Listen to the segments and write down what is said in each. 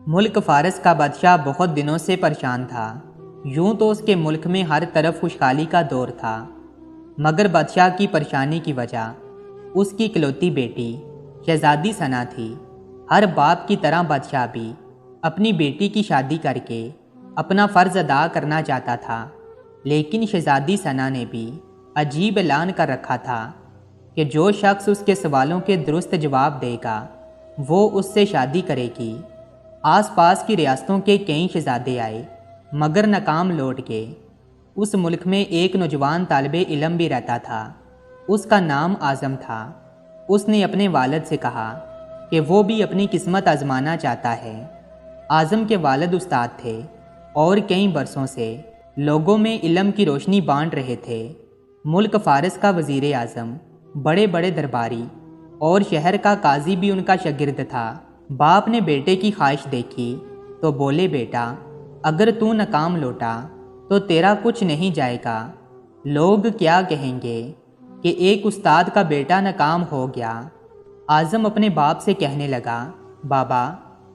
मुल्क फ़ारस का बादशाह बहुत दिनों से परेशान था। यूं तो उसके मुल्क में हर तरफ खुशहाली का दौर था, मगर बादशाह की परेशानी की वजह उसकी इकलौती बेटी शहजादी सना थी। हर बाप की तरह बादशाह भी अपनी बेटी की शादी करके अपना फ़र्ज़ अदा करना चाहता था, लेकिन शहजादी सना ने भी अजीब ऐलान कर रखा था कि जो शख्स उसके सवालों के दुरुस्त जवाब देगा वो उससे शादी करेगी। आसपास की रियासतों के कई शहजादे आए, मगर नाकाम लौट गए। उस मुल्क में एक नौजवान तालिबे इल्म भी रहता था। उसका नाम आज़म था। उसने अपने वालिद से कहा कि वो भी अपनी किस्मत आजमाना चाहता है। आज़म के वालिद उस्ताद थे और कई बरसों से लोगों में इल्म की रोशनी बांट रहे थे। मुल्क फ़ारस का वज़ीर आज़म, बड़े बड़े दरबारी और शहर का काजी भी उनका शागिर्द था। बाप ने बेटे की ख्वाहिश देखी तो बोले, बेटा अगर तू नाकाम लौटा तो तेरा कुछ नहीं जाएगा। लोग क्या कहेंगे कि एक उस्ताद का बेटा नाकाम हो गया। आज़म अपने बाप से कहने लगा, बाबा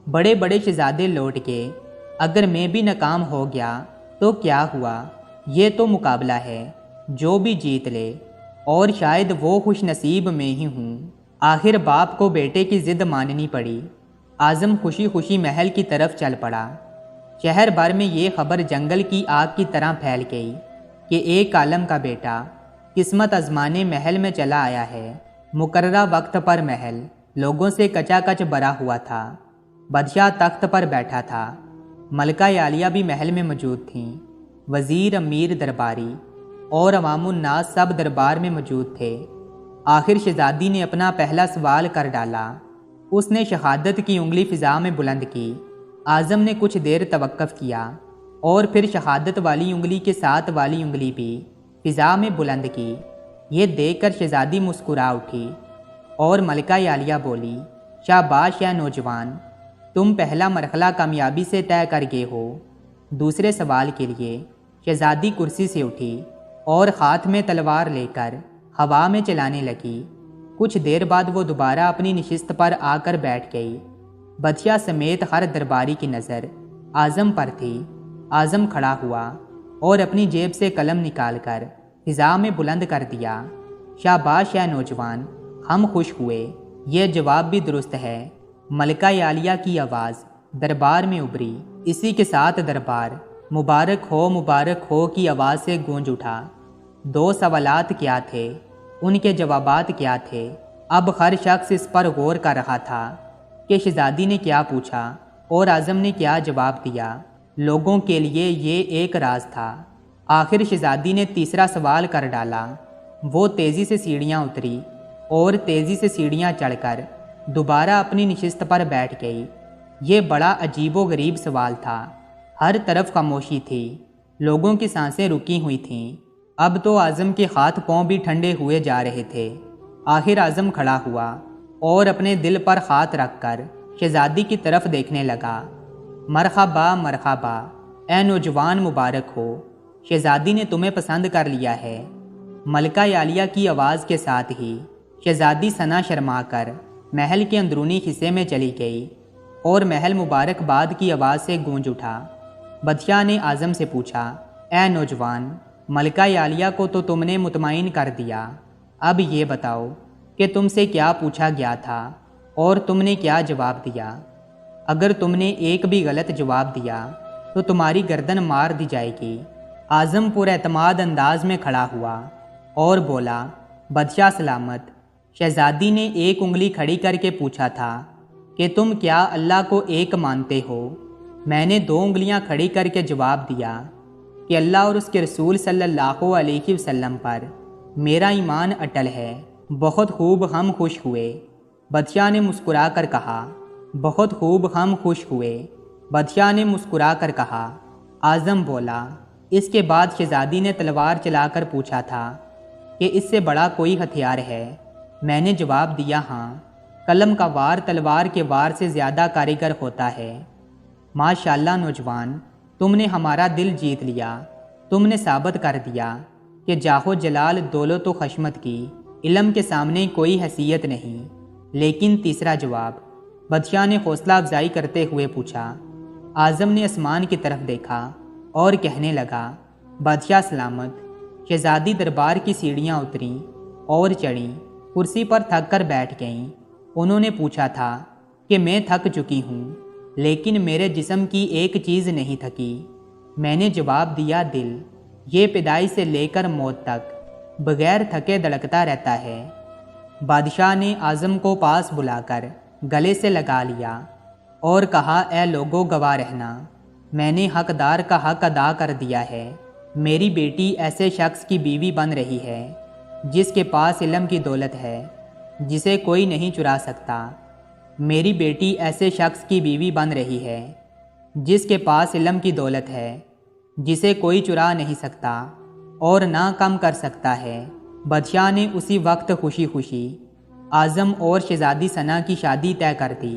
बड़े बड़े शहजादे लौट के अगर मैं भी नाकाम हो गया तो क्या हुआ, ये तो मुकाबला है, जो भी जीत ले, और शायद वो खुश नसीब में ही हूँ। आखिर बाप को बेटे की ज़िद माननी पड़ी। आज़म खुशी खुशी महल की तरफ चल पड़ा। शहर भर में ये खबर जंगल की आग की तरह फैल गई कि एक आलम का बेटा किस्मत आजमाने महल में चला आया है। मुकर्ररा वक्त पर महल लोगों से कचाकच भरा हुआ था। बादशाह तख्त पर बैठा था। मलका आलिया भी महल में मौजूद थीं। वज़ीर, अमीर, दरबारी और अवामुन्नास सब दरबार में मौजूद थे। आखिर शहजादी ने अपना पहला सवाल कर डाला। उसने शहादत की उंगली फ़िज़ा में बुलंद की। आज़म ने कुछ देर तवक्कुफ़ किया और फिर शहादत वाली उंगली के साथ वाली उंगली भी फ़िज़ा में बुलंद की। ये देखकर शहजादी मुस्कुरा उठी और मलका आलिया बोली, शाबाश या नौजवान, तुम पहला मरहला कामयाबी से तय कर गए हो। दूसरे सवाल के लिए शहजादी कुर्सी से उठी और हाथ में तलवार लेकर हवा में चलाने लगी। कुछ देर बाद वो दोबारा अपनी नशिस्त पर आकर बैठ गई। बादशाह समेत हर दरबारी की नज़र आज़म पर थी। आज़म खड़ा हुआ और अपनी जेब से कलम निकालकर फ़िज़ा में बुलंद कर दिया। शाबाश है नौजवान, हम खुश हुए, यह जवाब भी दुरुस्त है। मलका आलिया की आवाज़ दरबार में उभरी। इसी के साथ दरबार मुबारक हो की आवाज़ से गूंज उठा। दो सवालात क्या थे, उनके जवाबात क्या थे। अब हर शख्स इस पर गौर कर रहा था कि शहजादी ने क्या पूछा और आज़म ने क्या जवाब दिया। लोगों के लिए ये एक राज था। आखिर शहजादी ने तीसरा सवाल कर डाला। वो तेज़ी से सीढ़ियाँ उतरी और तेज़ी से सीढ़ियाँ चढ़कर दोबारा अपनी नशिस्त पर बैठ गई। ये बड़ा अजीबो गरीब सवाल था। हर तरफ खामोशी थी। लोगों की सांसें रुकी हुई थीं। अब तो आज़म के हाथ पांव भी ठंडे हुए जा रहे थे। आखिर आज़म खड़ा हुआ और अपने दिल पर हाथ रखकर शहजादी की तरफ देखने लगा। मरहबा मरहबा, ए नौजवान, मुबारक हो, शहजादी ने तुम्हें पसंद कर लिया है। मलका आलिया की आवाज़ के साथ ही शहजादी सना शर्मा कर महल के अंदरूनी हिस्से में चली गई और महल मुबारकबाद की आवाज़ से गूंज उठा। बादशाह ने आज़म से पूछा, ए नौजवान, मलका आलिया को तो तुमने मुतमईन कर दिया। अब ये बताओ कि तुमसे क्या पूछा गया था और तुमने क्या जवाब दिया। अगर तुमने एक भी गलत जवाब दिया तो तुम्हारी गर्दन मार दी जाएगी। आज़म पुरएतमाद अंदाज में खड़ा हुआ और बोला, बादशाह सलामत। शहजादी ने एक उंगली खड़ी करके पूछा था कि तुम क्या अल्लाह को एक मानते हो। मैंने दो उंगलियां खड़ी करके जवाब दिया कि अल्लाह और उसके रसूल सल्लल्लाहु अलैहि वसल्लम पर मेरा ईमान अटल है। बहुत खूब, हम खुश हुए। बादशाह ने मुस्कुरा कर कहा। बहुत खूब, हम खुश हुए। बादशाह ने मुस्कुरा कर कहा। आज़म बोला। इसके बाद शहजादी ने तलवार चलाकर पूछा था कि इससे बड़ा कोई हथियार है। मैंने जवाब दिया, हाँ, कलम का वार तलवार के वार से ज़्यादा कारीगर होता है। माशाअल्लाह नौजवान, तुमने हमारा दिल जीत लिया। तुमने साबित कर दिया कि जाहो जलाल, दौलत व खशमत की इल्म के सामने कोई हैसियत नहीं। लेकिन तीसरा जवाब, बादशाह ने हौसला अफजाई करते हुए पूछा। आज़म ने आसमान की तरफ देखा और कहने लगा, बादशाह सलामत। शहजादी दरबार की सीढ़ियाँ उतरी और चढ़ी, कुर्सी पर थक कर बैठ गईं। उन्होंने पूछा था कि मैं थक चुकी हूँ, लेकिन मेरे जिस्म की एक चीज़ नहीं थकी। मैंने जवाब दिया, दिल। ये पैदाइश से लेकर मौत तक बगैर थके धड़कता रहता है। बादशाह ने आज़म को पास बुलाकर गले से लगा लिया और कहा, ए लोगों, गवाह रहना, मैंने हकदार का हक अदा कर दिया है। मेरी बेटी ऐसे शख्स की बीवी बन रही है जिसके पास इल्म की दौलत है जिसे कोई नहीं चुरा सकता। मेरी बेटी ऐसे शख्स की बीवी बन रही है जिसके पास इल्म की दौलत है जिसे कोई चुरा नहीं सकता और ना कम कर सकता है। बादशाह ने उसी वक्त खुशी खुशी आज़म और शहजादी सना की शादी तय कर दी।